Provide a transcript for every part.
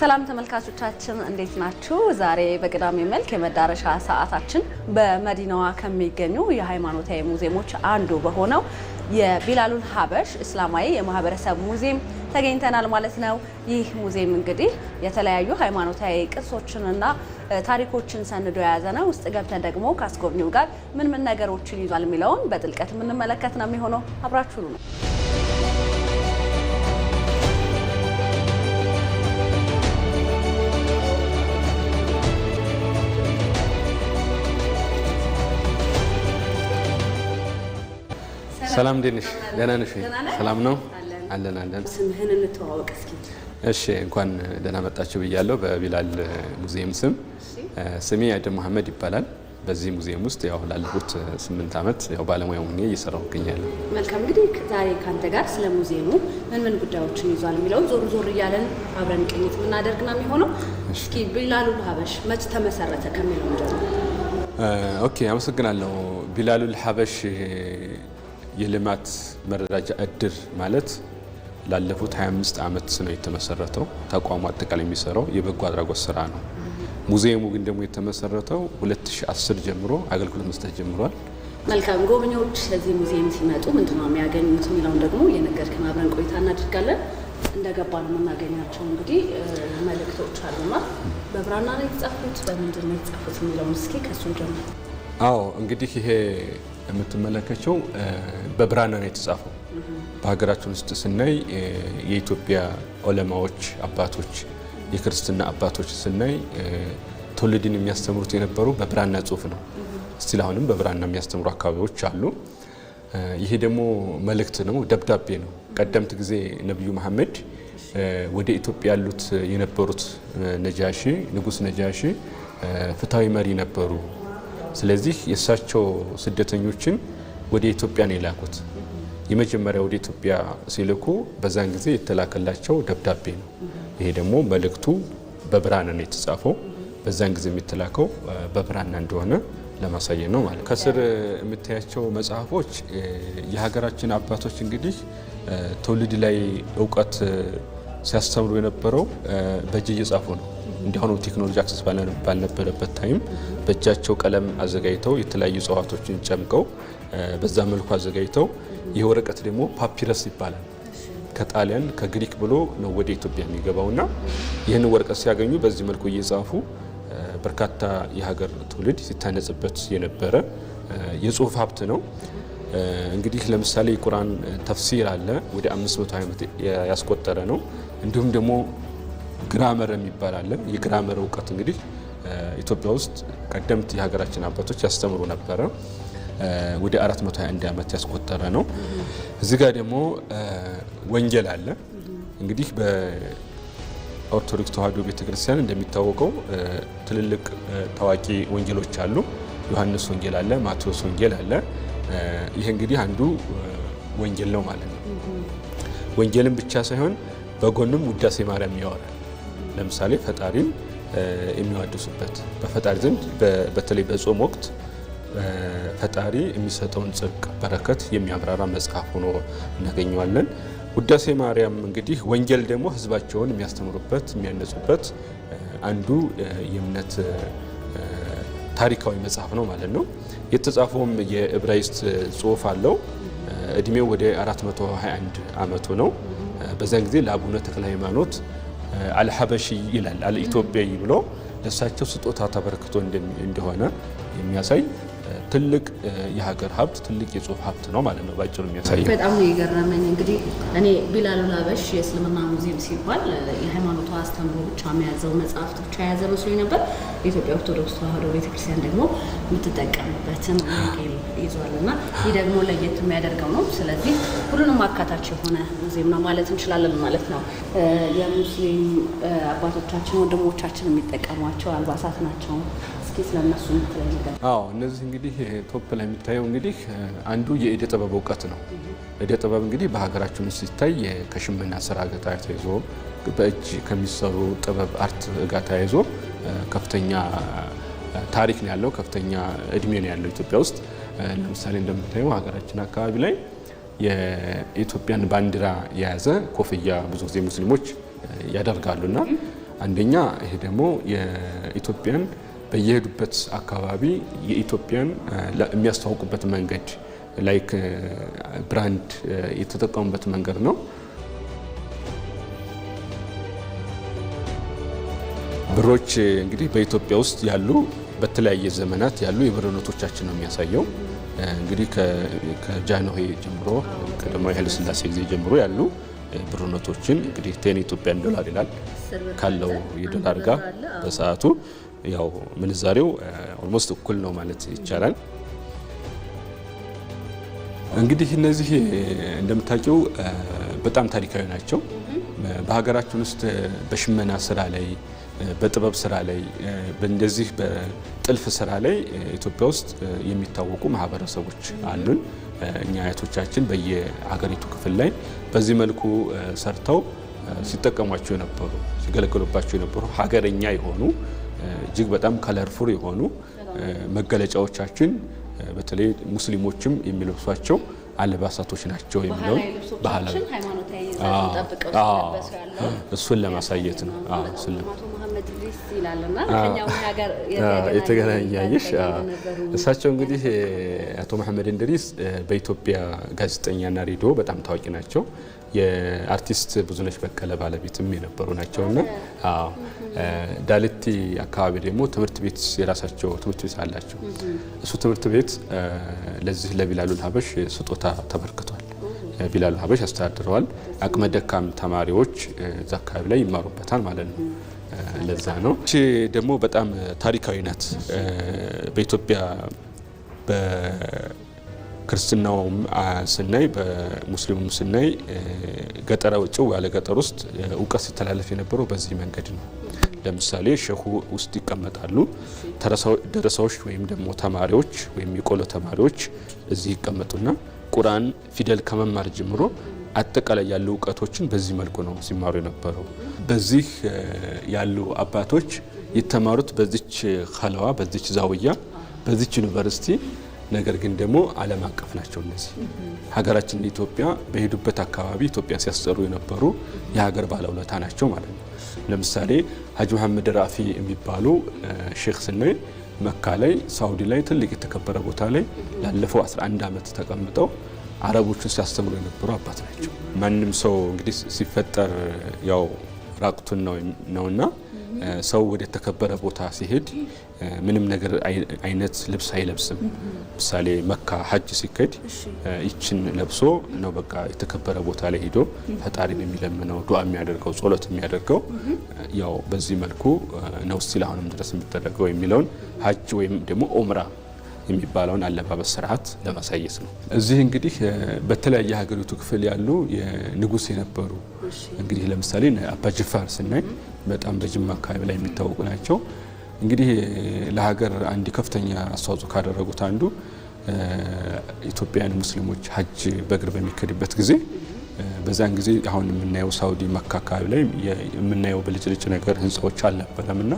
ሰላም ተመልካቾቻችን እንዴት ናችሁ? ዛሬ በቅዳሜ መልክ የመዳረሻ ሰዓታችን በመዲናዋ ከሚገኙ የሃይማኖታዊ ሙዚየሞች አንዱ በሆነው የቢላሉል ሀበሽ እስላማዊ የማህበረሰብ ሙዚየም ተገኝተናል ማለት ነው። ይህ ሙዚየም እንግዲህ የተለያዩ ሃይማኖታዊ ቅርሶችንና ታሪኮችን ሰንዶ የያዘ ነው። ውስጥ ገብተን ደግሞ ከአስጎብኚው ጋር ምን ነገሮችን ይዟል የሚለውን በጥልቀት የምንመለከት ነው የሚሆነው። አብራችሁ ነው። ሰላም እንዴት ነሽ? ደህና ነሽ? ሰላም ነው አለን። ስምህን እንተዋወቅ እስኪ። እሺ እንኳን ደህና መጣችሁ ብያለሁ። በቢላል ሙዚየም ስሜ አይደም መሐመድ ይባላል። በዚህ ሙዚየም ውስጥ ያው ላለፉት 8 ዓመት ያው ባለሙያው ሆኜ እየሰራሁ እገኛለሁ። መልካም። እንግዲህ ዛሬ ካንተ ጋር ስለ ሙዚየሙ ምን ጉዳዮችን ይዟል የሚለውን ዞር እያለን አብረን ቅኝት የምናደርግ ነው የሚሆነው። እስኪ ቢላሉል ሀበሽ መች ተመሰረተ ከሚለው ጀምሮ። ኦኬ፣ አመሰግናለሁ። ቢላሉል ሀበሽ የልማት መረዳጃ እድር ማለት ላለፉት 25 ዓመት ነው የተመሰረተው። ተቋሙ አጠቃላይ የሚሰራው የበጎ አድራጎት ስራ ነው። ሙዚየሙ ግን ደግሞ የተመሰረተው 2010 ጀምሮ አገልግሎት መስጠት ጀምሯል። መልካም። ጎብኚዎች እዚህ ሙዚየም ሲመጡ ምንድነው የሚያገኙት የሚለውን ደግሞ የነገርከን አብረን ቆይታ እናደርጋለን። እንደገባን የምናገኛቸው እንግዲህ መልእክቶች አሉና በብራና ነው የተጻፉት፣ በምንድን ነው የተጻፉት የሚለውን እስኪ ከሱን ጀምሮ። አዎ እንግዲህ ይሄ የምትመለከቸው በብራና ነው የተጻፈው። በሀገራችን ውስጥ ስናይ የኢትዮጵያ ዑለማዎች አባቶች፣ የክርስትና አባቶች ስናይ ትውልድን የሚያስተምሩት የነበሩ በብራና ጽሑፍ ነው። እስቲል አሁንም በብራና የሚያስተምሩ አካባቢዎች አሉ። ይሄ ደግሞ መልእክት ነው፣ ደብዳቤ ነው። ቀደምት ጊዜ ነብዩ መሐመድ ወደ ኢትዮጵያ ያሉት የነበሩት ነጃሺ ንጉስ ነጃሺ ፍትሃዊ መሪ ነበሩ። ስለዚህ የእሳቸው ስደተኞችን ወደ ኢትዮጵያ ነው የላኩት። የመጀመሪያ ወደ ኢትዮጵያ ሲልኩ በዛን ጊዜ የተላከላቸው ደብዳቤ ነው። ይሄ ደግሞ መልእክቱ በብራና ነው የተጻፈው። በዛን ጊዜ የሚተላከው በብራና እንደሆነ ለማሳየት ነው ማለት። ከስር የምታያቸው መጽሐፎች የሀገራችን አባቶች እንግዲህ ትውልድ ላይ እውቀት ሲያስተምሩ የነበረው በእጅ እየጻፉ ነው። እንዲሆነው ቴክኖሎጂ አክሰስ ባልነበረበት ታይም በእጃቸው ቀለም አዘጋጅተው የተለያዩ እጽዋቶችን ጨምቀው በዛ መልኩ አዘጋጅተው ይህ ወረቀት ደግሞ ፓፒረስ ይባላል። ከጣሊያን ከግሪክ ብሎ ነው ወደ ኢትዮጵያ የሚገባውና ይህን ወረቀት ሲያገኙ በዚህ መልኩ እየጻፉ በርካታ የሀገር ትውልድ ሲታነጽበት የነበረ የጽሁፍ ሀብት ነው። እንግዲህ ለምሳሌ የቁርአን ተፍሲር አለ፣ ወደ 500 ዓመት ያስቆጠረ ነው። እንዲሁም ደግሞ ግራመር የሚባል አለ። የግራመር እውቀት እንግዲህ ኢትዮጵያ ውስጥ ቀደምት የሀገራችን አባቶች ያስተምሩ ነበረ። ወደ 421 ዓመት ያስቆጠረ ነው። እዚህ ጋር ደግሞ ወንጌል አለ። እንግዲህ በኦርቶዶክስ ተዋሕዶ ቤተክርስቲያን እንደሚታወቀው ትልልቅ ታዋቂ ወንጌሎች አሉ። ዮሐንስ ወንጌል አለ፣ ማቴዎስ ወንጌል አለ። ይህ እንግዲህ አንዱ ወንጌል ነው ማለት ነው። ወንጌልን ብቻ ሳይሆን በጎንም ውዳሴ ማርያም ያወራል። ለምሳሌ ፈጣሪን የሚዋደሱበት በፈጣሪ ዘንድ በተለይ በጾም ወቅት ፈጣሪ የሚሰጠውን ጽድቅ በረከት የሚያብራራ መጽሐፍ ሆኖ እናገኘዋለን። ውዳሴ ማርያም እንግዲህ ወንጌል ደግሞ ሕዝባቸውን የሚያስተምሩበት የሚያነጹበት አንዱ የእምነት ታሪካዊ መጽሐፍ ነው ማለት ነው። የተጻፈውም የዕብራይስጥ ጽሑፍ አለው። እድሜው ወደ 421 ዓመቱ ነው። በዛን ጊዜ ለአቡነ ተክለ ሃይማኖት አልሐበሺ ይላል አልኢትዮጵያዊ ብሎ ለእሳቸው ስጦታ ተበርክቶ እንደሆነ የሚያሳይ ትልቅ የሀገር ሀብት ትልቅ የጽሁፍ ሀብት ነው ማለት ነው። ባጭሩ የሚያሳይ በጣም ነው የገረመኝ። እንግዲህ እኔ ቢላሉል ሀበሽ የእስልምና ሙዚየም ሲባል የሃይማኖቱ አስተምሮ ብቻ የሚያዘው መጽሐፍት ብቻ የያዘ መስሎኝ ነበር። የኢትዮጵያ ኦርቶዶክስ ተዋሕዶ ቤተክርስቲያን ደግሞ የምትጠቀምበትን ወንጌል ይዟልና ይህ ደግሞ ለየት የሚያደርገው ነው። ስለዚህ ሁሉንም አካታች የሆነ ሙዚየም ነው ማለት እንችላለን ማለት ነው። የሙስሊም አባቶቻችን ወንድሞቻችን የሚጠቀሟቸው አልባሳት ናቸው። ስለነሱ ምትለኝ ነገር? አዎ እነዚህ እንግዲህ ቶፕ ላይ የሚታየው እንግዲህ አንዱ የእደ ጥበብ እውቀት ነው። እደ ጥበብ እንግዲህ በሀገራችን ውስጥ ሲታይ ከሽመና ስራ ጋር ተያይዞ በእጅ ከሚሰሩ ጥበብ አርት ጋር ተያይዞ ከፍተኛ ታሪክ ነው ያለው፣ ከፍተኛ እድሜ ነው ያለው ኢትዮጵያ ውስጥ። ለምሳሌ እንደምታየው ሀገራችን አካባቢ ላይ የኢትዮጵያን ባንዲራ የያዘ ኮፍያ ብዙ ጊዜ ሙስሊሞች ያደርጋሉና አንደኛ ይሄ ደግሞ የኢትዮጵያን በየሄዱበት አካባቢ የኢትዮጵያን የሚያስተዋውቁበት መንገድ ላይክ ብራንድ የተጠቀሙበት መንገድ ነው። ብሮች እንግዲህ በኢትዮጵያ ውስጥ ያሉ በተለያየ ዘመናት ያሉ የብር ኖቶቻችን ነው የሚያሳየው። እንግዲህ ከጃንሆይ ጀምሮ ከቀዳማዊ ኃይለ ሥላሴ ጊዜ ጀምሮ ያሉ ብር ኖቶችን እንግዲህ 10 ኢትዮጵያን ዶላር ይላል ካለው የዶላር ጋር በሰዓቱ ያው ምንዛሬው ኦልሞስት እኩል ነው ማለት ይቻላል። እንግዲህ እነዚህ እንደምታውቂው በጣም ታሪካዊ ናቸው። በሀገራችን ውስጥ በሽመና ስራ ላይ በጥበብ ስራ ላይ በእንደዚህ በጥልፍ ስራ ላይ ኢትዮጵያ ውስጥ የሚታወቁ ማህበረሰቦች አሉን። እኛ አያቶቻችን በየሀገሪቱ ክፍል ላይ በዚህ መልኩ ሰርተው ሲጠቀሟቸው የነበሩ ሲገለገሉባቸው የነበሩ ሀገረኛ የሆኑ እጅግ በጣም ከለርፉል የሆኑ መገለጫዎቻችን በተለይ ሙስሊሞችም የሚለብሷቸው አለባሳቶች ናቸው የሚለው ባህላዊ ሃይማኖታዊ ይዘቱን ጠብቀው ተለበሱ ያለው እሱን ለማሳየት ነው። መሐመድ ኢድሪስ ይላልና ከኛው ሀገር የተገናኘሽ እሳቸው እንግዲህ አቶ መሐመድ ኢድሪስ በኢትዮጵያ ጋዜጠኛና ሬዲዮ በጣም ታዋቂ ናቸው። የአርቲስት ብዙነሽ በቀለ ባለቤትም የነበሩ ናቸውና ዳልቲ አካባቢ ደግሞ ትምህርት ቤት የራሳቸው ትምህርት ቤት አላቸው። እሱ ትምህርት ቤት ለዚህ ለቢላሉል ሀበሽ ስጦታ ተበርክቷል። ቢላሉል ሀበሽ ያስተዳድረዋል። አቅመ ደካም ተማሪዎች እዛ አካባቢ ላይ ይማሩበታል ማለት ነው። ለዛ ነው። እቺ ደግሞ በጣም ታሪካዊ ናት። በኢትዮጵያ ክርስትናው ስናይ በሙስሊሙ ስናይ ገጠር ውጭው ያለ ገጠር ውስጥ እውቀት ሲተላለፍ የነበረው በዚህ መንገድ ነው። ለምሳሌ ሸሁ ውስጥ ይቀመጣሉ። ደረሳዎች ወይም ደግሞ ተማሪዎች ወይም የቆሎ ተማሪዎች እዚህ ይቀመጡና ቁርአን ፊደል ከመማር ጀምሮ አጠቃላይ ያሉ እውቀቶችን በዚህ መልኩ ነው ሲማሩ የነበረው። በዚህ ያሉ አባቶች የተማሩት በዚች ኸለዋ በዚች ዛውያ በዚች ዩኒቨርሲቲ ነገር ግን ደግሞ ዓለም አቀፍ ናቸው። እነዚህ ሀገራችን ኢትዮጵያ በሄዱበት አካባቢ ኢትዮጵያ ሲያስጠሩ የነበሩ የሀገር ባለውለታ ናቸው ማለት ነው። ለምሳሌ ሀጂ መሐመድ ራፊ የሚባሉ ሼክ ስናይ መካ ላይ ሳውዲ ላይ ትልቅ የተከበረ ቦታ ላይ ላለፈው 11 ዓመት ተቀምጠው አረቦችን ሲያስተምሩ የነበሩ አባት ናቸው። ማንም ሰው እንግዲህ ሲፈጠር ያው ራቁቱን ነውና ሰው ወደ ተከበረ ቦታ ሲሄድ ምንም ነገር አይነት ልብስ አይለብስም። ምሳሌ መካ ሐጅ ሲከድ ይችን ለብሶ ነው በቃ የተከበረ ቦታ ላይ ሄዶ ፈጣሪን የሚለምነው ዱዓ የሚያደርገው ጸሎት የሚያደርገው ያው በዚህ መልኩ ነው ሲል አሁንም ድረስ የሚደረገው የሚለውን ሐጅ ወይም ደግሞ ኡምራ የሚባለውን አለባበስ ስርዓት ለማሳየት ነው። እዚህ እንግዲህ በተለያየ ሀገሪቱ ክፍል ያሉ የንጉስ የነበሩ እንግዲህ ለምሳሌ አባ ጅፋር ስናይ በጣም በጅማ አካባቢ ላይ የሚታወቁ ናቸው። እንግዲህ ለሀገር አንድ ከፍተኛ አስተዋጽኦ ካደረጉት አንዱ ኢትዮጵያውያን ሙስሊሞች ሐጅ በእግር በሚከድበት ጊዜ በዛን ጊዜ አሁን የምናየው ሳውዲ መካ አካባቢ ላይ የምናየው ብልጭልጭ ነገር ህንጻዎች አልነበረምና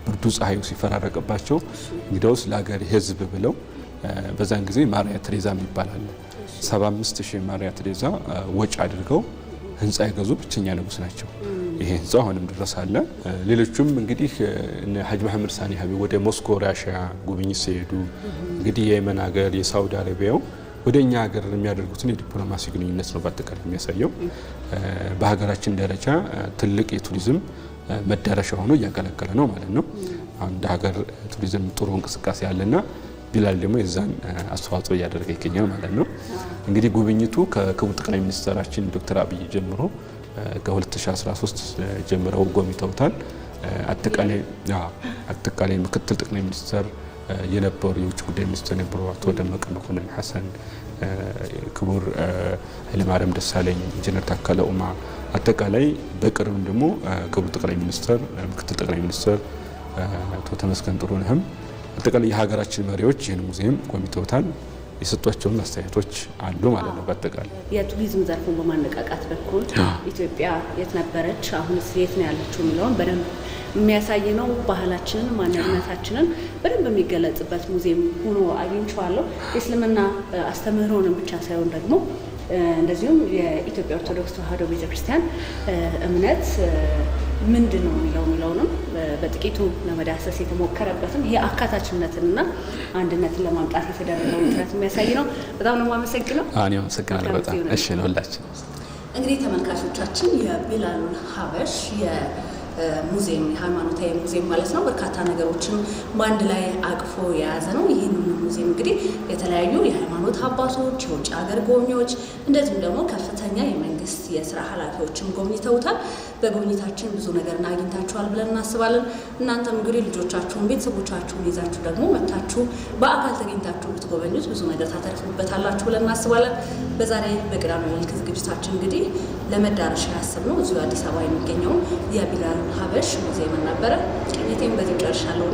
ብርዱ ፀሐዩ ሲፈራረቅባቸው እንግዲያውስ ለሀገር ህዝብ ብለው በዛን ጊዜ ማርያ ትሬዛ ይባላል 75000 ማርያ ትሬዛ ወጪ አድርገው ህንጻ የገዙ ብቸኛ ንጉስ ናቸው። ይሄ ህንጻ አሁንም ድረስ አለ። ሌሎችም እንግዲህ ሀጂ መሐመድ ሳኒ ሀቢብ ወደ ሞስኮ ራሽያ ጉብኝት ሲሄዱ እንግዲህ የየመን ሀገር የሳውዲ አረቢያው ወደኛ ሀገር የሚያደርጉትን የዲፕሎማሲ ግንኙነት ነው በአጠቃላይ የሚያሳየው። በሀገራችን ደረጃ ትልቅ የቱሪዝም መዳረሻ ሆኖ እያገለገለ ነው ማለት ነው። አንድ ሀገር ቱሪዝም ጥሩ እንቅስቃሴ ያለና ቢላል ደግሞ የዛን አስተዋጽኦ እያደረገ ይገኛል ማለት ነው። እንግዲህ ጉብኝቱ ከክቡር ጠቅላይ ሚኒስትራችን ዶክተር አብይ ጀምሮ ከ2013 ጀምረው ጎብኝተውታል። አጠቃላይ ምክትል ጠቅላይ ሚኒስትር የነበሩ የውጭ ጉዳይ ሚኒስትር የነበሩ አቶ ደመቀ መኮንን ሐሰን፣ ክቡር ኃይለማርያም ደሳለኝ፣ ኢንጂነር ታከለ ኡማ አጠቃላይ በቅርብም ደግሞ ክቡር ጠቅላይ ሚኒስትር ምክትል ጠቅላይ ሚኒስትር አቶ ተመስገን ጥሩነህም አጠቃላይ የሀገራችን መሪዎች ይህን ሙዚየም ጎብኝተውታል። የሰጧቸውን አስተያየቶች አሉ ማለት ነው። በአጠቃላይ የቱሪዝም ዘርፉን በማነቃቃት በኩል ኢትዮጵያ የት ነበረች አሁንስ የት ነው ያለችው የሚለውን በደንብ የሚያሳይ ነው። ባህላችንን ማንነታችንን በደንብ የሚገለጽበት ሙዚየም ሆኖ አግኝቼዋለሁ። የእስልምና አስተምህሮንም ብቻ ሳይሆን ደግሞ እንደዚሁም የኢትዮጵያ ኦርቶዶክስ ተዋሕዶ ቤተክርስቲያን እምነት ምንድን ነው የሚለውንም በጥቂቱ ለመዳሰስ የተሞከረበትም ይሄ አካታችነትንና አንድነትን ለማምጣት የተደረገው ጥረት የሚያሳይ ነው። በጣም ነው የማመሰግነው። እኔ አመሰግናለሁ በጣም። እሺ ነው ሁላችን እንግዲህ ተመልካቾቻችን የቢላሉል ሀበሽ ሙዚየም የሃይማኖታዊ ሙዚየም ማለት ነው በርካታ ነገሮችን በአንድ ላይ አቅፎ የያዘ ነው። ይህንን ሙዚየም እንግዲህ የተለያዩ የሃይማኖት አባቶች፣ የውጭ ሀገር ጎብኚዎች እንደዚሁም ደግሞ ከፍተኛ የመንግስት የስራ ኃላፊዎችም ጎብኝተውታል። በጉብኝታችን ብዙ ነገር አግኝታችኋል ብለን እናስባለን። እናንተም እንግዲህ ልጆቻችሁን ቤተሰቦቻችሁን ይዛችሁ ደግሞ መታችሁ በአካል ተገኝታችሁ ብትጎበኙት ብዙ ነገር ታተርፉበታላችሁ ብለን እናስባለን። በዛሬ በቅዳሜ መልክ ዝግጅታችን እንግዲህ ለመዳረሻ ያሰብነው እዚሁ አዲስ አበባ የሚገኘው የቢላሉል ሀበሽ ሙዚየም ነበረ። ቅኝቴን በዚህ ጨርሻለሁ።